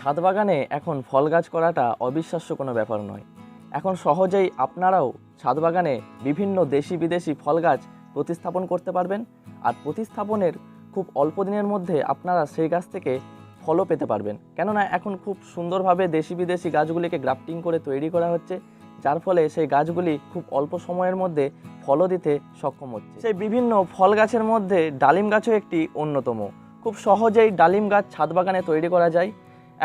ছাদ বাগানে এখন ফল গাছ করাটা অবিশ্বাস্য কোনো ব্যাপার নয়। এখন সহজেই আপনারাও ছাদ বাগানে বিভিন্ন দেশি বিদেশি ফল গাছ প্রতিস্থাপন করতে পারবেন। আর প্রতিস্থাপনের খুব অল্প দিনের মধ্যে আপনারা সেই গাছ থেকে ফলও পেতে পারবেন, কেননা এখন খুব সুন্দরভাবে দেশি বিদেশি গাছগুলিকে গ্রাফটিং করে তৈরি করা হচ্ছে, যার ফলে সেই গাছগুলি খুব অল্প সময়ের মধ্যে ফলও দিতে সক্ষম হচ্ছে। সেই বিভিন্ন ফল গাছের মধ্যে ডালিম গাছও একটি অন্যতম। খুব সহজেই ডালিম গাছ ছাদ বাগানে তৈরি করা যায়।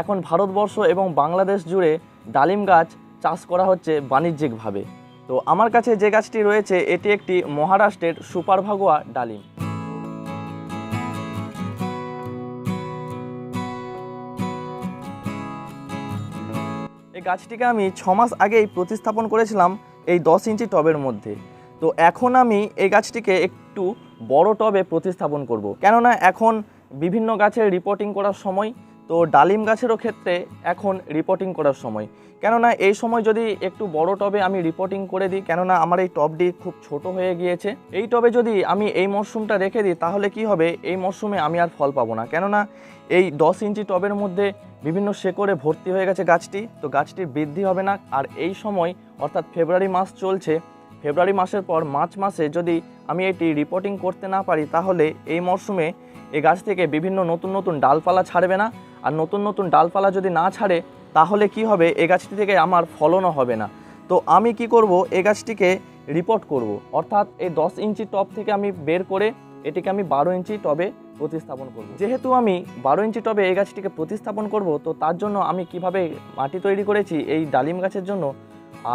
এখন ভারতবর্ষ এবং বাংলাদেশ জুড়ে ডালিম গাছ চাষ করা হচ্ছে বাণিজ্যিকভাবে। তো আমার কাছে যে গাছটি রয়েছে এটি একটি মহারাষ্ট্রের সুপার ভাগুয়া ডালিম। এই গাছটিকে আমি 6 মাস আগেই প্রতিস্থাপন করেছিলাম এই 10 ইঞ্চি টবের মধ্যে। তো এখন আমি এই গাছটিকে একটু বড় টবে প্রতিস্থাপন করব, কেননা এখন বিভিন্ন গাছের রিপোর্টিং করার সময়, তো ডালিম গাছেরও ক্ষেত্রে এখন রিপোর্টিং করার সময়। কেননা এই সময় যদি একটু বড় টবে আমি রিপোর্টিং করে দিই, কেননা আমার এই টবটি খুব ছোট হয়ে গিয়েছে, এই টবে যদি আমি এই মরশুমটা রেখে দিই তাহলে কি হবে, এই মরশুমে আমি আর ফল পাবো না। কেননা এই 10 ইঞ্চি টবের মধ্যে বিভিন্ন শেকড়ে ভর্তি হয়ে গেছে গাছটি, তো গাছটির বৃদ্ধি হবে না। আর এই সময় অর্থাৎ ফেব্রুয়ারি মাস চলছে, ফেব্রুয়ারি মাসের পর মার্চ মাসে যদি আমি এটি রিপোর্টিং করতে না পারি তাহলে এই মরশুমে এই গাছ থেকে বিভিন্ন নতুন নতুন ডালপালা ছাড়বে না। আর নতুন নতুন ডালপালা যদি না ছাড়ে তাহলে কি হবে, এই গাছটি থেকে আমার ফলনও হবে না। তো আমি কি করব, এই গাছটিকে রিপোর্ট করব, অর্থাৎ এই 10 ইঞ্চি টব থেকে আমি বের করে এটিকে আমি 12 ইঞ্চি টবে প্রতিস্থাপন করব। যেহেতু আমি 12 ইঞ্চি টবে এই গাছটিকে প্রতিস্থাপন করব, তো তার জন্য আমি কিভাবে মাটি তৈরি করেছি এই ডালিম গাছের জন্য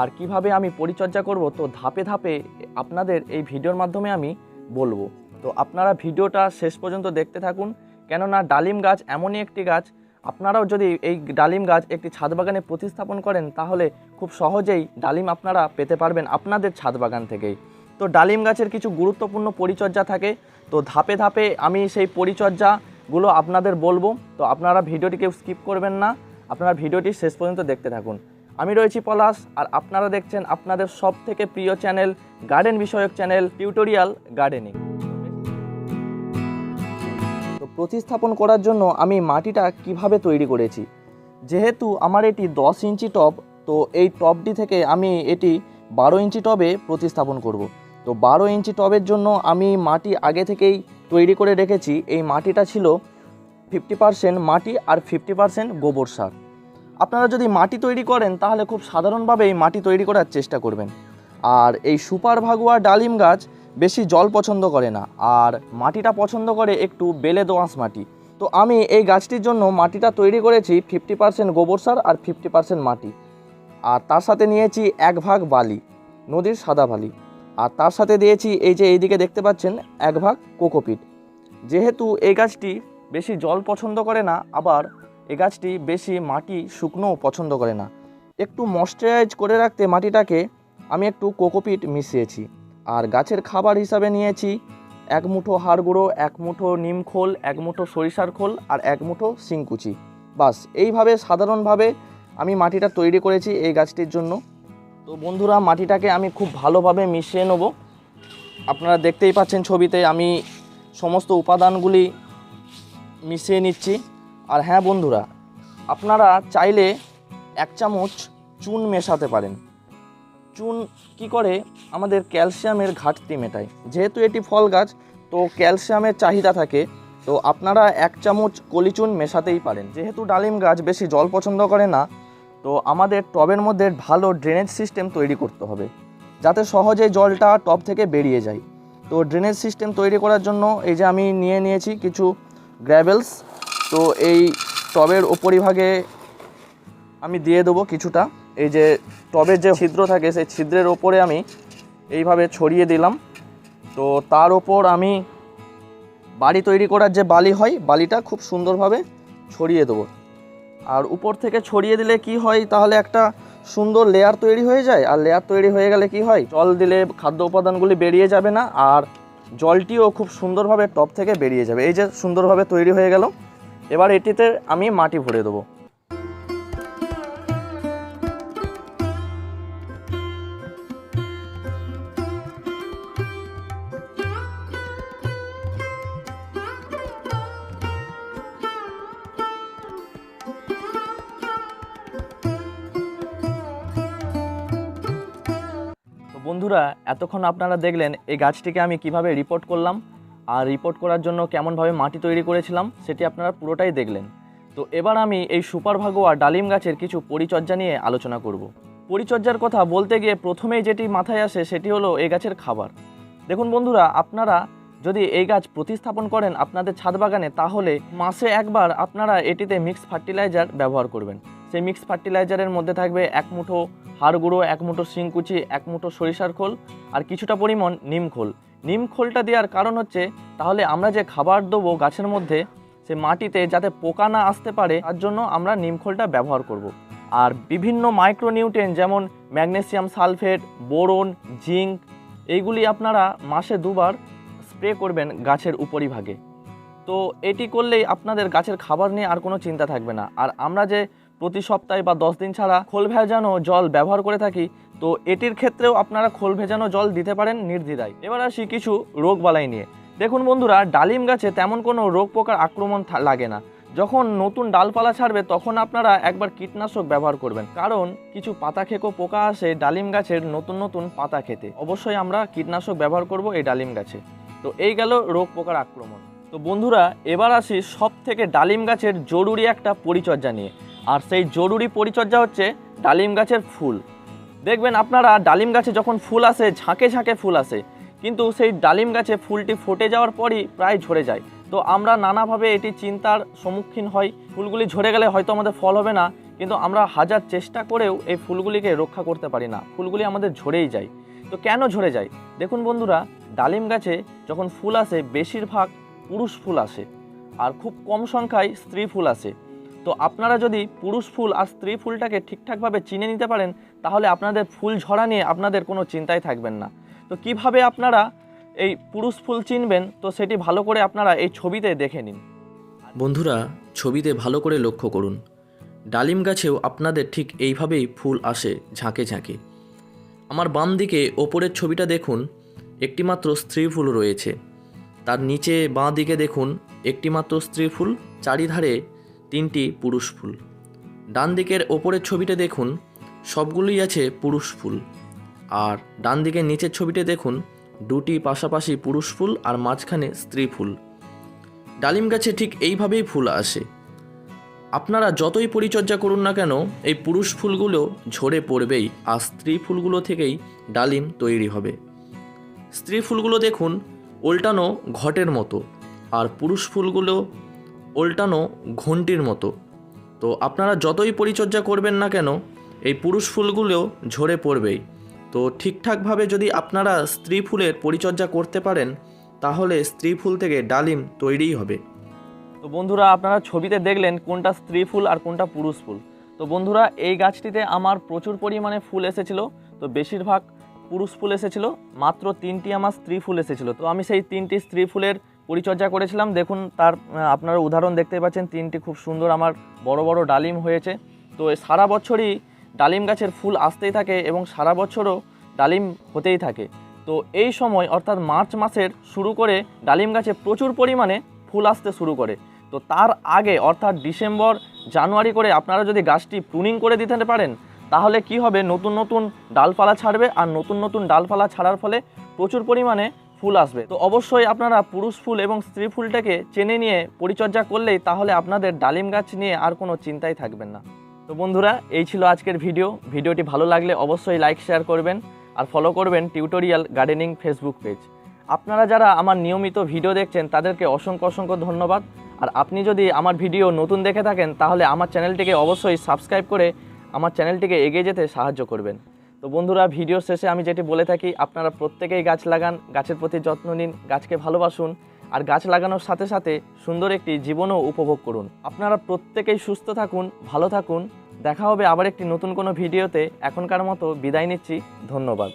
আর কিভাবে আমি পরিচর্যা করব, তো ধাপে ধাপে আপনাদের এই ভিডিওর মাধ্যমে আমি বলবো। তো আপনারা ভিডিওটা শেষ পর্যন্ত দেখতে থাকুন, কেননা ডালিম গাছ এমনই একটি গাছ, আপনারাও যদি এই ডালিম গাছ একটি ছাদ বাগানে প্রতিস্থাপন করেন তাহলে খুব সহজেই ডালিম আপনারা পেতে পারবেন আপনাদের ছাদ বাগান থেকেই। তো ডালিম গাছের কিছু গুরুত্বপূর্ণ পরিচর্যা থাকে, তো ধাপে ধাপে আমি সেই পরিচর্যাগুলো আপনাদের বলবো। তো আপনারা ভিডিওটিকে স্কিপ করবেন না, আপনারা ভিডিওটি শেষ পর্যন্ত দেখতে থাকুন। আমি রয়েছি পলাশ, আর আপনারা দেখছেন আপনাদের সব থেকে প্রিয় চ্যানেল, গার্ডেন বিষয়ক চ্যানেল টিউটোরিয়াল গার্ডেনিং। তো প্রতিস্থাপন করার জন্য আমি মাটিটা কিভাবে তৈরি করেছি, যেহেতু আমার এটি 10 ইঞ্চি টব, তো এই টবটি থেকে আমি এটি 12 ইঞ্চি টবে প্রতিস্থাপন করব। তো 12 ইঞ্চি টবের জন্য আমি মাটি আগে থেকেই তৈরি করে রেখেছি। এই মাটিটা ছিল 50% মাটি আর 50% গোবর সার। আপনারা যদি মাটি তৈরি করেন তাহলে খুব সাধারণভাবে এই মাটি তৈরি করার চেষ্টা করবেন। আর এই সুপার ভাগুয়া ডালিম গাছ বেশি জল পছন্দ করে না, আর মাটিটা পছন্দ করে একটু বেলে দোআঁশ মাটি। তো আমি এই গাছটির জন্য মাটিটা তৈরি করেছি 50% গোবর সার আর 50% মাটি, আর তার সাথে নিয়েছি 1 ভাগ বালি, নদীর সাদা বালি, আর তার সাথে দিয়েছি এই যে এইদিকে দেখতে পাচ্ছেন 1 ভাগ কোকোপিট। যেহেতু এই গাছটি বেশি জল পছন্দ করে না, আবার এই গাছটি বেশি মাটি শুকনো পছন্দ করে না, একটু ময়েশ্চারাইজ করে রাখতে মাটিটাকে আমি একটু কোকোপিট মিশিয়েছি। আর গাছের খাবার হিসাবে নিয়েছি 1 মুঠো হাড় গুঁড়ো, 1 মুঠো নিম খোল, 1 মুঠো সরিষার খোল আর 1 মুঠো শিংকুচি। বাস এইভাবে সাধারণভাবে আমি মাটিটা তৈরি করেছি এই গাছটির জন্য। তো বন্ধুরা, মাটিটাকে আমি খুব ভালোভাবে মিশিয়ে নেব। আপনারা দেখতেই পাচ্ছেন ছবিতে আমি সমস্ত উপাদানগুলি মিশিয়ে নিচ্ছি। আর হ্যাঁ বন্ধুরা, আপনারা চাইলে 1 চামচ চুন মেশাতে পারেন। চুন কি করে, আমাদের ক্যালসিয়ামের ঘাটতি মেটায়। যেহেতু এটি ফল গাছ, তো ক্যালসিয়ামের চাহিদা থাকে, তো আপনারা 1 চামচ কলিচুন মেশাতেই পারেন। যেহেতু ডালিম গাছ বেশি জল পছন্দ করে না, তো আমাদের টবের মধ্যে ভালো ড্রেনেজ সিস্টেম তৈরি করতে হবে, যাতে সহজে জলটা টব থেকে বেরিয়ে যায়। তো ড্রেনেজ সিস্টেম তৈরি করার জন্য এই যে আমি নিয়েছি কিছু গ্র্যাভেলস। তো এই টবের ওপরিভাগে আমি দিয়ে দেবো কিছুটা। এই যে টবের যে ছিদ্র থাকে সেই ছিদ্রের ওপরে আমি এইভাবে ছড়িয়ে দিলাম। তো তার ওপর আমি বাড়ি তৈরি করার যে বালি হয়, বালিটা খুব সুন্দরভাবে ছড়িয়ে দেবো। আর উপর থেকে ছড়িয়ে দিলে কি হয়, তাহলে একটা সুন্দর লেয়ার তৈরি হয়ে যায়। আর লেয়ার তৈরি হয়ে গেলে কি হয়, জল দিলে খাদ্য উপাদানগুলি বেরিয়ে যাবে না, আর জলটিও খুব সুন্দরভাবে টব থেকে বেরিয়ে যাবে। এই যে সুন্দরভাবে তৈরি হয়ে গেল। এবার এটিতে আমি মাটি ভরে দেবো। বন্ধুরা, এতক্ষণ আপনারা দেখলেন এই গাছটিকে আমি কিভাবে রিপোর্ট করলাম, আর রিপোর্ট করার জন্য কেমনভাবে মাটি তৈরি করেছিলাম সেটি আপনারা পুরোটাই দেখলেন। তো এবার আমি এই সুপার ভাগোয়া ডালিম গাছের কিছু পরিচর্যা নিয়ে আলোচনা করব। পরিচর্যার কথা বলতে গিয়ে প্রথমেই যেটি মাথায় আসে সেটি হলো এই গাছের খাবার। দেখুন বন্ধুরা, আপনারা যদি এই গাছ প্রতিস্থাপন করেন আপনাদের ছাদ বাগানে, তাহলে মাসে একবার আপনারা এটিতে মিক্স ফার্টিলাইজার ব্যবহার করবেন। সেই মিক্স ফার্টিলাইজারের মধ্যে থাকবে 1 মুঠো হাড় গুঁড়ো, 1 মুঠো শিংকুচি, 1 মুঠো সরিষার খোল আর কিছুটা পরিমাণ নিম খোল। নিম খোলটা দেওয়ার কারণ হচ্ছে তাহলে আমরা যে খাবার দেবো গাছের মধ্যে সে মাটিতে যাতে পোকা না আসতে পারে, তার জন্য আমরা নিম খোলটা ব্যবহার করব। আর বিভিন্ন মাইক্রোনিউট্রিয়েন্ট যেমন ম্যাগনেসিয়াম সালফেট, বোরন, জিঙ্ক, এইগুলি আপনারা মাসে 2 বার স্প্রে করবেন গাছের উপরিভাগে। তো এটি করলেই আপনাদের গাছের খাবার নিয়ে আর কোনো চিন্তা থাকবে না। আর আমরা যে প্রতি সপ্তাহে বা 10 দিন ছাড়া খোল ভেজানো জল ব্যবহার করে থাকি, তো এটির ক্ষেত্রেও আপনারা খোল ভেজানো জল দিতে পারেন নির্দ্বিধায়। এবার আসি কিছু রোগবালাই নিয়ে। দেখুন বন্ধুরা, ডালিম গাছে তেমন কোনো রোগ পোকার আক্রমণ লাগে না। যখন নতুন ডালপালা ছাড়বে তখন আপনারা একবার কীটনাশক ব্যবহার করবেন, কারণ কিছু পাতা খেকো পোকা আসে ডালিম গাছের নতুন নতুন পাতা খেতে। অবশ্যই আমরা কীটনাশক ব্যবহার করব এই ডালিম গাছে। তো এই গেল রোগ পোকার আক্রমণ। তো বন্ধুরা, এবার আসি সব থেকে ডালিম গাছের জরুরি একটা পরিচর্যা নিয়ে। আর সেই জরুরি পরিচর্যা হচ্ছে ডালিম গাছের ফুল। দেখবেন আপনারা ডালিম গাছে যখন ফুল আসে, ঝাঁকে ঝাঁকে ফুল আসে, কিন্তু সেই ডালিম গাছে ফুলটি ফুটে যাওয়ার পরই প্রায় ঝরে যায়। তো আমরা নানাভাবে এটি চিন্তার সম্মুখীন হই, ফুলগুলি ঝরে গেলে হয়তো আমাদের ফল হবে না, কিন্তু আমরা হাজার চেষ্টা করেও এই ফুলগুলিকে রক্ষা করতে পারি না, ফুলগুলি আমাদের ঝরেই যায়। তো কেন ঝরে যায়? দেখুন বন্ধুরা, ডালিম গাছে যখন ফুল আসে বেশিরভাগ পুরুষ ফুল আসে আর খুব কম সংখ্যায় স্ত্রী ফুল আসে। তো আপনারা যদি পুরুষ ফুল আর স্ত্রী ফুলটাকে ঠিকঠাকভাবে চিনে নিতে পারেন, তাহলে আপনাদের ফুল ঝরা নিয়ে আপনাদের কোনো চিন্তাই থাকবেন না। তো কিভাবে আপনারা এই পুরুষ ফুল চিনবেন, তো সেটি ভালো করে আপনারা এই ছবিতে দেখে নিন। বন্ধুরা, ছবিতে ভালো করে লক্ষ্য করুন, ডালিম গাছেও আপনাদের ঠিক এইভাবেই ফুল আসে ঝাঁকে ঝাঁকে। আমার বাম দিকে ওপরের ছবিটা দেখুন, একটি মাত্র স্ত্রী ফুল রয়েছে। তার নিচে বাঁ দিকে দেখুন একটি মাত্র স্ত্রী ফুল, চারিধারে 3টি পুরুষ ফুল। ডান দিকের ওপরের ছবিটা দেখুন, সবগুলোই আছে পুরুষ ফুল। আর ডান দিকের নিচের ছবিটা দেখুন, 2টি পাশাপাশি পুরুষ ফুল আর মাঝখানে স্ত্রী ফুল। ডালিম গাছে ঠিক এইভাবেই ফুল আসে। আপনারা যতই পরিচর্যা করুন না কেন, এই পুরুষ ফুলগুলো ঝরে পড়বেই, আর স্ত্রী ফুলগুলো থেকেই ডালিম তৈরি হবে। স্ত্রী ফুলগুলো দেখুন উল্টানো ঘটের মতো, আর পুরুষ ফুলগুলো উল্টানো ঘণ্টির মতো। তো আপনারা যতই পরিচর্যা করবেন না কেন, এই পুরুষ ফুলগুলো ঝরে পড়বেই। তো ঠিকঠাকভাবে যদি আপনারা স্ত্রী ফুলের পরিচর্যা করতে পারেন, তাহলে স্ত্রী ফুল থেকে ডালিম তৈরিই হবে। তো বন্ধুরা, আপনারা ছবিতে দেখলেন কোনটা স্ত্রী ফুল আর কোনটা পুরুষ ফুল। তো বন্ধুরা, এই গাছটিতে আমার প্রচুর পরিমাণে ফুল এসেছিল, তো বেশিরভাগ পুরুষ ফুল এসেছিল, মাত্র 3টি আমার স্ত্রী ফুল এসেছিল। তো আমি সেই 3টি স্ত্রী ফুলের পরিচর্যা করেছিলাম। দেখুন তার আপনারা উদাহরণ দেখতে পাচ্ছেন, 3টি খুব সুন্দর আমার বড় বড় ডালিম হয়েছে। তো সারা বছরই ডালিম গাছের ফুল আসতেই থাকে এবং সারা বছরও ডালিম হতেই থাকে। তো এই সময় অর্থাৎ মার্চ মাসের শুরু করে ডালিম গাছে প্রচুর পরিমাণে ফুল আসতে শুরু করে। তো তার আগে অর্থাৎ ডিসেম্বর জানুয়ারি করে আপনারা যদি গাছটি প্রুনিং করে দিতে পারেন, তাহলে কি হবে, নতুন নতুন ডালপালা ছাড়বে, আর নতুন নতুন ডালপালা ছাড়ার ফলে প্রচুর পরিমাণে ফুল আসবে। তো অবশ্যই আপনারা পুরুষ ফুল এবং স্ত্রী ফুলটাকে চেনে নিয়ে পরিচর্যা করলেই তাহলে আপনাদের ডালিম গাছ নিয়ে আর কোনো চিন্তাই থাকবেন না। তো বন্ধুরা, এই ছিল আজকের ভিডিওটি ভালো লাগলে অবশ্যই লাইক শেয়ার করবেন আর ফলো করবেন টিউটোরিয়াল গার্ডেনিং ফেসবুক পেজ। আপনারা যারা আমার নিয়মিত ভিডিও দেখছেন তাদেরকে অসংখ্য অসংখ্য ধন্যবাদ। আর আপনি যদি আমার ভিডিও নতুন দেখে থাকেন, তাহলে আমার চ্যানেলটিকে অবশ্যই সাবস্ক্রাইব করে আমার চ্যানেলটিকে এগিয়ে যেতে সাহায্য করবেন। তো বন্ধুরা, ভিডিও শেষে আমি যেটি বলে থাকি, আপনারা প্রত্যেকেই গাছ লাগান, গাছের প্রতি যত্ন নিন, গাছকে ভালোবাসুন, আর গাছ লাগানোর সাথে সাথে সুন্দর একটি জীবনও উপভোগ করুন। আপনারা প্রত্যেকেই সুস্থ থাকুন, ভালো থাকুন। দেখা হবে আবার একটি নতুন কোনো ভিডিওতে। এখনকার মতো বিদায় নিচ্ছি। ধন্যবাদ।